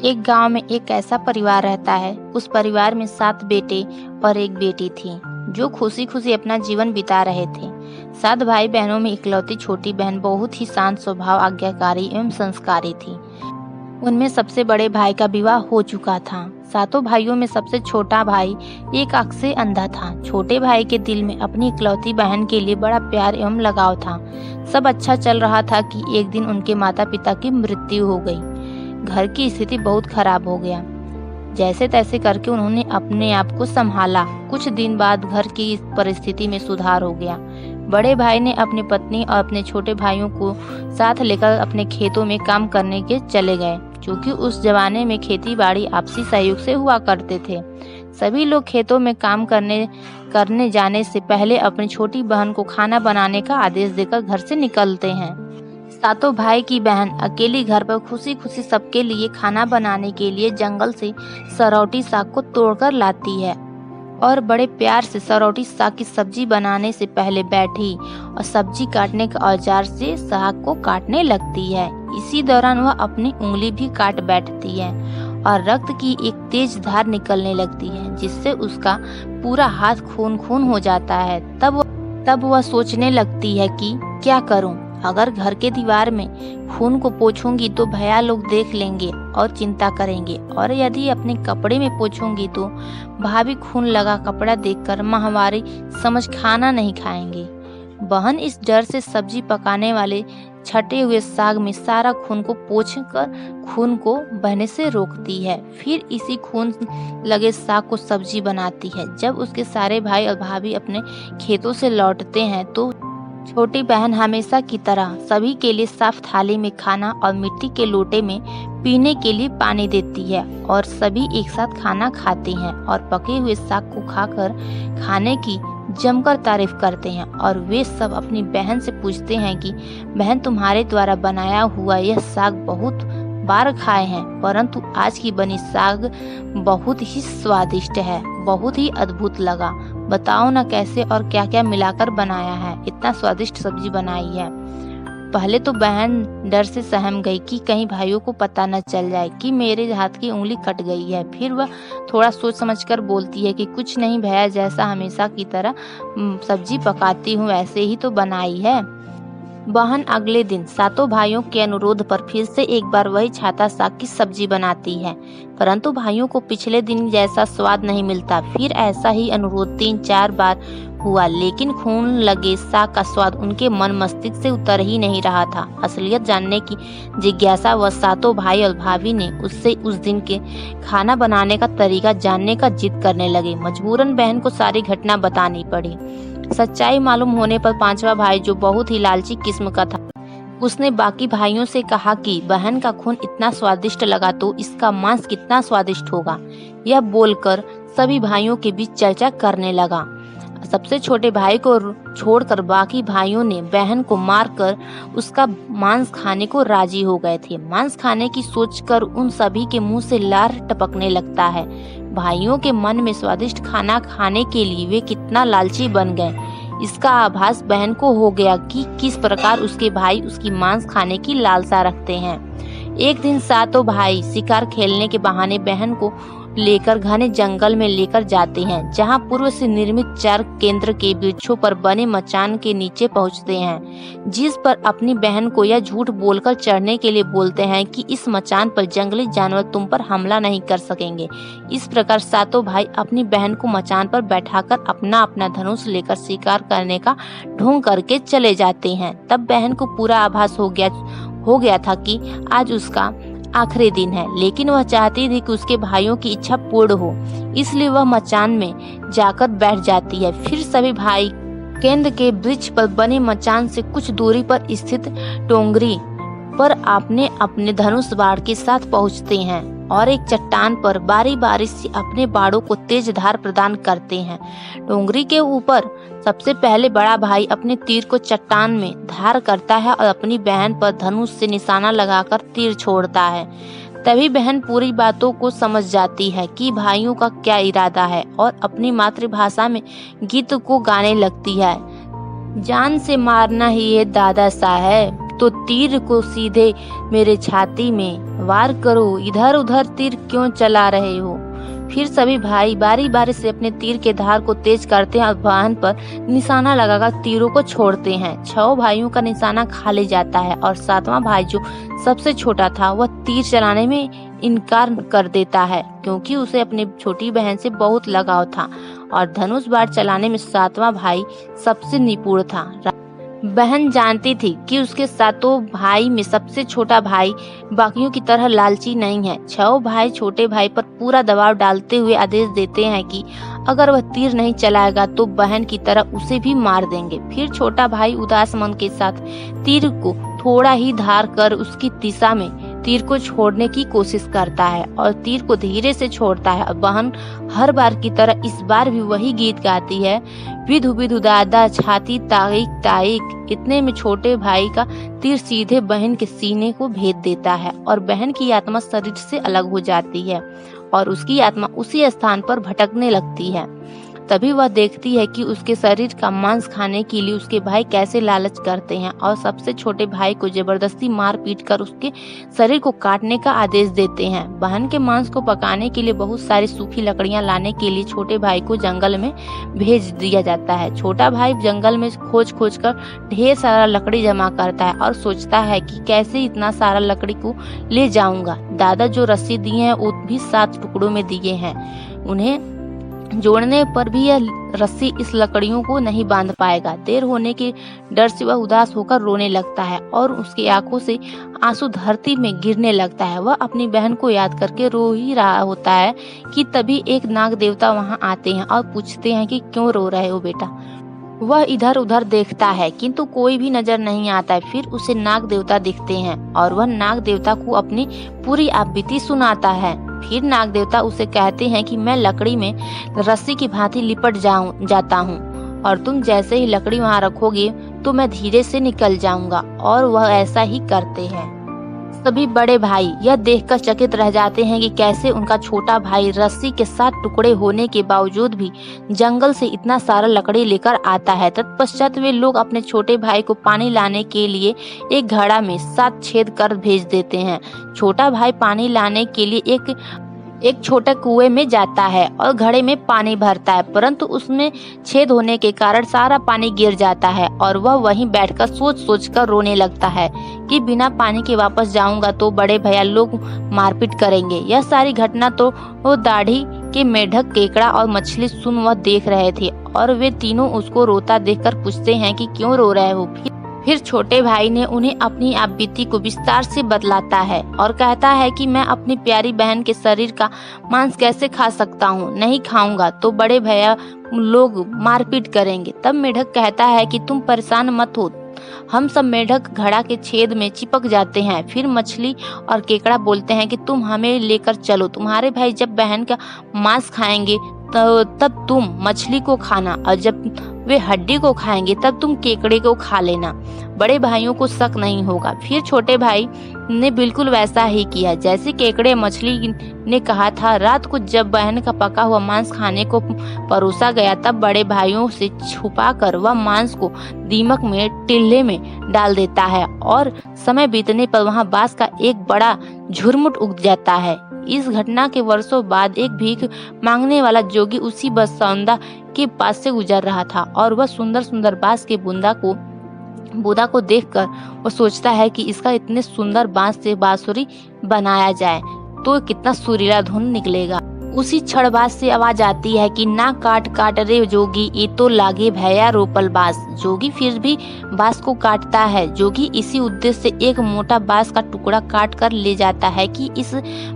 एक गांव में एक ऐसा परिवार रहता है। उस परिवार में 7 बेटे और एक बेटी थी, जो खुशी खुशी अपना जीवन बिता रहे थे। 7 भाई बहनों में इकलौती छोटी बहन बहुत ही शांत स्वभाव, आज्ञाकारी एवं संस्कारी थी। उनमें सबसे बड़े भाई का विवाह हो चुका था। सातों भाइयों में सबसे छोटा भाई एक आंख से अंधा था। छोटे भाई के दिल में अपनी इकलौती बहन के लिए बड़ा प्यार एवं लगाव था। सब अच्छा चल रहा था कि एक दिन उनके माता पिता की मृत्यु हो गई। घर की स्थिति बहुत खराब हो गया। जैसे तैसे करके उन्होंने अपने आप को संभाला। कुछ दिन बाद घर की इस परिस्थिति में सुधार हो गया। बड़े भाई ने अपनी पत्नी और अपने छोटे भाइयों को साथ लेकर अपने खेतों में काम करने के चले गए, क्योंकि उस जमाने में खेती बाड़ी आपसी सहयोग से हुआ करते थे। सभी लोग खेतों में काम करने जाने से पहले अपनी छोटी बहन को खाना बनाने का आदेश देकर घर से निकलते हैं। सातों भाई की बहन अकेली घर पर खुशी खुशी सबके लिए खाना बनाने के लिए जंगल से सरौटी साग को तोड़कर लाती है और बड़े प्यार से सरौटी साग की सब्जी बनाने से पहले बैठी और सब्जी काटने के औजार से साग को काटने लगती है। इसी दौरान वह अपनी उंगली भी काट बैठती है और रक्त की एक तेज धार निकलने लगती है, जिससे उसका पूरा हाथ खून खून हो जाता है। तब वह सोचने लगती है कि क्या करूं? अगर घर के दीवार में खून को पोंछूंगी तो भैया लोग देख लेंगे और चिंता करेंगे, और यदि अपने कपड़े में पोंछूंगी तो भाभी खून लगा कपड़ा देखकर माहवारी समझ खाना नहीं खाएंगे। बहन इस डर से सब्जी पकाने वाले छटे हुए साग में सारा खून को पोंछकर खून को बहने से रोकती है। फिर इसी खून लगे साग को सब्जी बनाती है। जब उसके सारे भाई और भाभी अपने खेतों से लौटते हैं तो छोटी बहन हमेशा की तरह सभी के लिए साफ थाली में खाना और मिट्टी के लोटे में पीने के लिए पानी देती है, और सभी एक साथ खाना खाते हैं और पके हुए साग को खाकर खाने की जमकर तारीफ करते हैं। और वे सब अपनी बहन से पूछते हैं कि बहन, तुम्हारे द्वारा बनाया हुआ यह साग बहुत बार खाए हैं, परंतु आज की बनी साग बहुत ही स्वादिष्ट है, बहुत ही अद्भुत लगा। बताओ ना कैसे और क्या क्या मिलाकर बनाया है, इतना स्वादिष्ट सब्जी बनाई है। पहले तो बहन डर से सहम गई कि कहीं भाइयों को पता न चल जाए कि मेरे हाथ की उंगली कट गई है। फिर वह थोड़ा सोच समझकर बोलती है कि कुछ नहीं भैया, जैसा हमेशा की तरह सब्जी पकाती हूँ वैसे ही तो बनाई है। बहन अगले दिन सातों भाइयों के अनुरोध पर फिर से एक बार वही छाता साग की सब्जी बनाती है, परंतु भाइयों को पिछले दिन जैसा स्वाद नहीं मिलता। फिर ऐसा ही अनुरोध 3-4 बार हुआ, लेकिन खून लगे साग का स्वाद उनके मन मस्तिष्क से उतर ही नहीं रहा था। असलियत जानने की जिज्ञासा वह सातों भाई और भाभी ने उससे उस दिन के खाना बनाने का तरीका जानने का जिद करने लगे। मजबूरन बहन को सारी घटना बतानी पड़ी। सच्चाई मालूम होने पर 5वां भाई, जो बहुत ही लालची किस्म का था, उसने बाकी भाइयों से कहा कि बहन का खून इतना स्वादिष्ट लगा तो इसका मांस कितना स्वादिष्ट होगा। यह बोलकर सभी भाइयों के बीच चर्चा करने लगा। सबसे छोटे भाई को छोड़कर बाकी भाइयों ने बहन को मारकर उसका मांस खाने को राजी हो गए थे। मांस खाने की सोचकर उन सभी के मुंह से लार टपकने लगता है। भाइयों के मन में स्वादिष्ट खाना खाने के लिए वे कितना लालची बन गए, इसका आभास बहन को हो गया कि किस प्रकार उसके भाई उसकी मांस खाने की लालसा रखते हैं। एक दिन सातों भाई शिकार खेलने के बहाने बहन को लेकर घने जंगल में लेकर जाते हैं, जहां पूर्व से निर्मित 4 केंद्र के वृक्षों पर बने मचान के नीचे पहुंचते हैं, जिस पर अपनी बहन को यह झूठ बोलकर चढ़ने के लिए बोलते हैं कि इस मचान पर जंगली जानवर तुम पर हमला नहीं कर सकेंगे। इस प्रकार सातों भाई अपनी बहन को मचान पर बैठाकर अपना अपना धनुष लेकर शिकार करने का ढोंग करके चले जाते हैं। तब बहन को पूरा आभास हो गया था कि आज उसका आखिरी दिन है, लेकिन वह चाहती थी कि उसके भाइयों की इच्छा पूर्ण हो, इसलिए वह मचान में जाकर बैठ जाती है। फिर सभी भाई केंद्र के वृक्ष पर बने मचान से कुछ दूरी पर स्थित टोंगरी पर अपने अपने धनुष बाण के साथ पहुंचते हैं और एक चट्टान पर बारी बारी से अपने बाणों को तेज धार प्रदान करते हैं। टोंगरी के ऊपर सबसे पहले बड़ा भाई अपने तीर को चट्टान में धार करता है और अपनी बहन पर धनुष से निशाना लगाकर तीर छोड़ता है। तभी बहन पूरी बातों को समझ जाती है कि भाइयों का क्या इरादा है और अपनी मातृभाषा में गीत को गाने लगती है। जान से मारना ही ये दादा सा है, तो तीर को सीधे मेरे छाती में वार करो, इधर उधर तीर क्यों चला रहे हो। फिर सभी भाई बारी बारी से अपने तीर के धार को तेज करते हैं और वाहन पर निशाना लगाकर तीरों को छोड़ते हैं। 6 भाइयों का निशाना खाली जाता है और 7वां भाई जो सबसे छोटा था वह तीर चलाने में इनकार कर देता है, क्योंकि उसे अपनी छोटी बहन से बहुत लगाव था और धनुष बाण चलाने में 7वां भाई सबसे निपुण था। बहन जानती थी कि उसके 7 भाई में सबसे छोटा भाई बाकियों की तरह लालची नहीं है। 6 भाई छोटे भाई पर पूरा दबाव डालते हुए आदेश देते हैं कि अगर वह तीर नहीं चलाएगा तो बहन की तरह उसे भी मार देंगे। फिर छोटा भाई उदास मन के साथ तीर को थोड़ा ही धार कर उसकी दिशा में तीर को छोड़ने की कोशिश करता है और तीर को धीरे से छोड़ता है। बहन हर बार की तरह इस बार भी वही गीत गाती है, विधु विधु दादा छाती ताइक ताइक। इतने में छोटे भाई का तीर सीधे बहन के सीने को भेद देता है और बहन की आत्मा शरीर से अलग हो जाती है और उसकी आत्मा उसी स्थान पर भटकने लगती है। तभी वह देखती है कि उसके शरीर का मांस खाने के लिए उसके भाई कैसे लालच करते हैं और सबसे छोटे भाई को जबरदस्ती मार पीट कर उसके शरीर को काटने का आदेश देते हैं। बहन के मांस को पकाने के लिए बहुत सारी सूखी लकड़ियां लाने के लिए छोटे भाई को जंगल में भेज दिया जाता है। छोटा भाई जंगल में खोज खोज कर ढेर सारा लकड़ी जमा करता है और सोचता है कि कैसे इतना सारा लकड़ी को ले जाऊंगा। दादा जो रस्सी दिए हैं वो भी 7 टुकड़ों में दिए हैं। उन्हें जोड़ने पर भी यह रस्सी इस लकड़ियों को नहीं बांध पाएगा। देर होने के डर से वह उदास होकर रोने लगता है और उसकी आंखों से आंसू धरती में गिरने लगता है। वह अपनी बहन को याद करके रो ही रहा होता है कि तभी एक नाग देवता वहां आते हैं और पूछते हैं कि क्यों रो रहे हो बेटा। वह इधर उधर देखता है किंतु कोई भी नजर नहीं आता है। फिर उसे नाग देवता दिखते हैं और वह नाग देवता को अपनी पूरी आपबीती सुनाता है। फिर नाग देवता उसे कहते हैं कि मैं लकड़ी में रस्सी की भांति लिपट जाता हूँ और तुम जैसे ही लकड़ी वहाँ रखोगे तो मैं धीरे से निकल जाऊंगा, और वह ऐसा ही करते हैं। सभी बड़े भाई यह देखकर चकित रह जाते हैं कि कैसे उनका छोटा भाई रस्सी के 7 टुकड़े होने के बावजूद भी जंगल से इतना सारा लकड़ी लेकर आता है। तत्पश्चात वे लोग अपने छोटे भाई को पानी लाने के लिए एक घड़ा में 7 छेद कर भेज देते हैं। छोटा भाई पानी लाने के लिए एक छोटे कुएं में जाता है और घड़े में पानी भरता है, परंतु उसमें छेद होने के कारण सारा पानी गिर जाता है और वह वहीं बैठकर सोच कर रोने लगता है कि बिना पानी के वापस जाऊंगा तो बड़े भैया लोग मारपीट करेंगे। यह सारी घटना तो वो दाढ़ी के मेढक, केकड़ा और मछली सुन वह देख रहे थे और वे तीनों उसको रोता देखकर पूछते हैं कि क्यों रो रहे हो। फिर छोटे भाई ने उन्हें अपनी आपबीती को विस्तार से बतलाता है और कहता है कि मैं अपनी प्यारी बहन के शरीर का मांस कैसे खा सकता हूँ, नहीं खाऊंगा तो बड़े भैया लोग मारपीट करेंगे। तब मेढक कहता है कि तुम परेशान मत हो, हम सब मेढक घड़ा के छेद में चिपक जाते हैं। फिर मछली और केकड़ा बोलते हैं कि तुम हमें लेकर चलो, तुम्हारे भाई जब बहन का मांस खाएंगे तो तब तुम मछली को खाना और जब वे हड्डी को खाएंगे तब तुम केकड़े को खा लेना, बड़े भाइयों को शक नहीं होगा। फिर छोटे भाई ने बिल्कुल वैसा ही किया जैसे केकड़े मछली ने कहा था। रात को जब बहन का पका हुआ मांस खाने को परोसा गया तब बड़े भाइयों से छुपाकर वह मांस को दीमक में टिल्ले में डाल देता है और समय बीतने पर वहां बांस का एक बड़ा झुरमुट उग जाता है। इस घटना के वर्षों बाद एक भीख मांगने वाला जोगी उसी बसौंदा के पास से गुजर रहा था और वह सुंदर सुंदर बांस के बूंदा को देखकर वो सोचता है कि इसका इतने सुंदर बांस से बांसुरी बनाया जाए तो कितना सुरीला धुन निकलेगा। उसी क्षण बांस से आवाज आती है कि ना काट काट रे जोगी, ये तो लागे भैया रोपल बांस। जोगी फिर भी बांस को काटता है। जोगी इसी उद्देश्य से एक मोटा बांस का टुकड़ा काट कर ले जाता है कि इस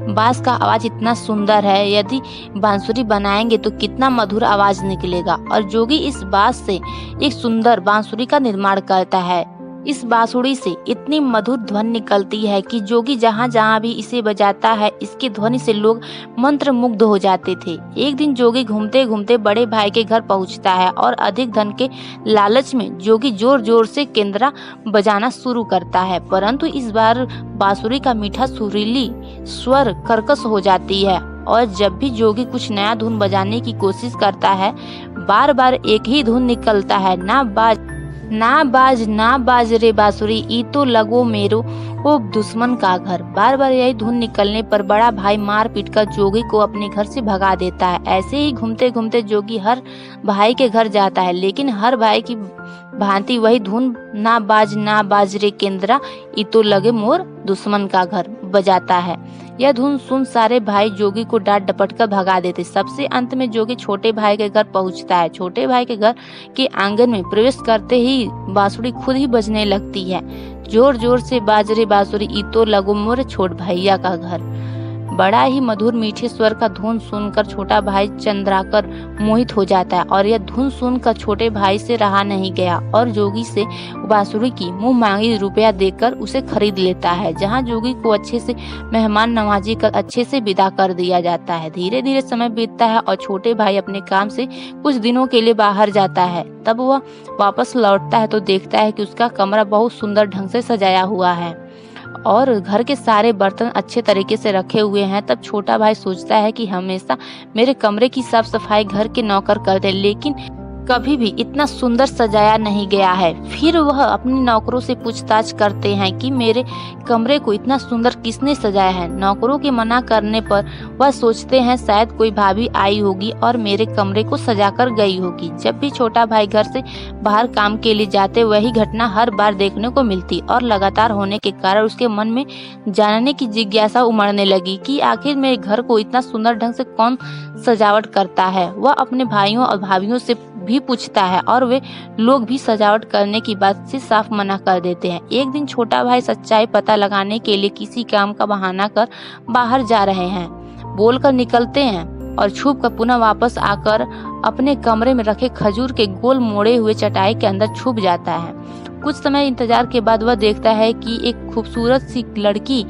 बांस का आवाज इतना सुंदर है, यदि बांसुरी बनाएंगे तो कितना मधुर आवाज निकलेगा। और जोगी इस बांस से एक सुंदर बांसुरी का निर्माण करता है। इस बांसुरी से इतनी मधुर ध्वनि निकलती है कि जोगी जहाँ जहाँ भी इसे बजाता है इसकी ध्वनि से लोग मंत्र मुग्ध हो जाते थे। एक दिन जोगी घूमते घूमते बड़े भाई के घर पहुँचता है और अधिक धन के लालच में जोगी जोर जोर से केंद्रा बजाना शुरू करता है, परंतु इस बार बांसुरी का मीठा सुरीली स्वर कर्कश हो जाती है और जब भी जोगी कुछ नया धुन बजाने की कोशिश करता है बार बार एक ही धुन निकलता है, ना बाज रे बांसुरी, ई तो लगो मेरो ओ दुश्मन का घर। बार बार यही धुन निकलने पर बड़ा भाई मार पीट कर जोगी को अपने घर से भगा देता है। ऐसे ही घूमते घूमते जोगी हर भाई के घर जाता है, लेकिन हर भाई की भांति वही धुन ना बाज रे केंद्रा, ई तो लगे मोर दुश्मन का घर बजाता है। यह धुन सुन सारे भाई जोगी को डांट डपट कर भगा देते। सबसे अंत में जोगी छोटे भाई के घर पहुंचता है। छोटे भाई के घर के आंगन में प्रवेश करते ही बांसुरी खुद ही बजने लगती है। जोर जोर से बाज रे बांसुरी, ई तो लगो मोर छोट भैया का घर। बड़ा ही मधुर मीठे स्वर का धुन सुनकर छोटा भाई चंद्राकर मोहित हो जाता है, और यह धुन सुनकर छोटे भाई से रहा नहीं गया और जोगी से बांसुरी की मुंह मांगी रुपया देकर उसे खरीद लेता है। जहां जोगी को अच्छे से मेहमान नवाजी कर अच्छे से विदा कर दिया जाता है। धीरे धीरे समय बीतता है और छोटे भाई अपने काम से कुछ दिनों के लिए बाहर जाता है। तब वह वापस लौटता है तो देखता है कि उसका कमरा बहुत सुंदर ढंग से सजाया हुआ है और घर के सारे बर्तन अच्छे तरीके से रखे हुए हैं। तब छोटा भाई सोचता है कि हमेशा मेरे कमरे की साफ सफाई घर के नौकर करते, लेकिन कभी भी इतना सुंदर सजाया नहीं गया है। फिर वह अपने नौकरों से पूछताछ करते हैं कि मेरे कमरे को इतना सुंदर किसने सजाया है। नौकरों के मना करने पर वह सोचते हैं शायद कोई भाभी आई होगी और मेरे कमरे को सजाकर गई होगी। जब भी छोटा भाई घर से बाहर काम के लिए जाते, वही घटना हर बार देखने को मिलती और लगातार होने के कारण उसके मन में जानने की जिज्ञासा उमड़ने लगी कि आखिर मेरे घर को इतना सुंदर ढंग से कौन सजावट करता है। वह अपने भाइयों और भाभियों से भी पूछता है और वे लोग भी सजावट करने की बात से साफ मना कर देते हैं। एक दिन छोटा भाई सच्चाई पता लगाने के लिए किसी काम का बहाना कर बाहर जा रहे हैं, बोलकर निकलते हैं और छुप कर पुनः वापस आकर अपने कमरे में रखे खजूर के गोल मोड़े हुए चटाई के अंदर छुप जाता है। कुछ समय इंतजार के बाद वह देखता है कि एक खूबसूरत सी लड़की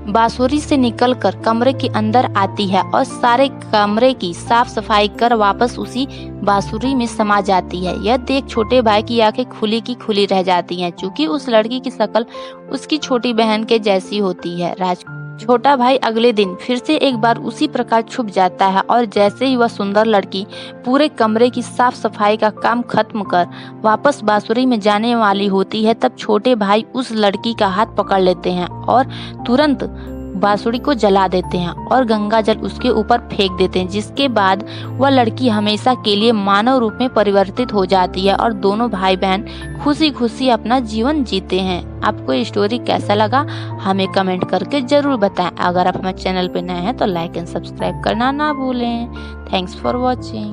बांसुरी से निकलकर कमरे के अंदर आती है और सारे कमरे की साफ सफाई कर वापस उसी बांसुरी में समा जाती है। यह देख छोटे भाई की आंखें खुली की खुली रह जाती हैं, क्योंकि उस लड़की की शक्ल उसकी छोटी बहन के जैसी होती है। छोटा भाई अगले दिन फिर से एक बार उसी प्रकार छुप जाता है और जैसे ही वह सुंदर लड़की पूरे कमरे की साफ सफाई का काम खत्म कर वापस बांसुरी में जाने वाली होती है, तब छोटे भाई उस लड़की का हाथ पकड़ लेते हैं और तुरंत बांसुरी को जला देते हैं और गंगा जल उसके ऊपर फेंक देते हैं, जिसके बाद वह लड़की हमेशा के लिए मानव रूप में परिवर्तित हो जाती है और दोनों भाई बहन खुशी खुशी अपना जीवन जीते हैं। आपको ये स्टोरी कैसा लगा हमें कमेंट करके जरूर बताएं। अगर आप हमारे चैनल पे नए हैं तो लाइक एंड सब्सक्राइब करना ना भूलें। Thanks for watching.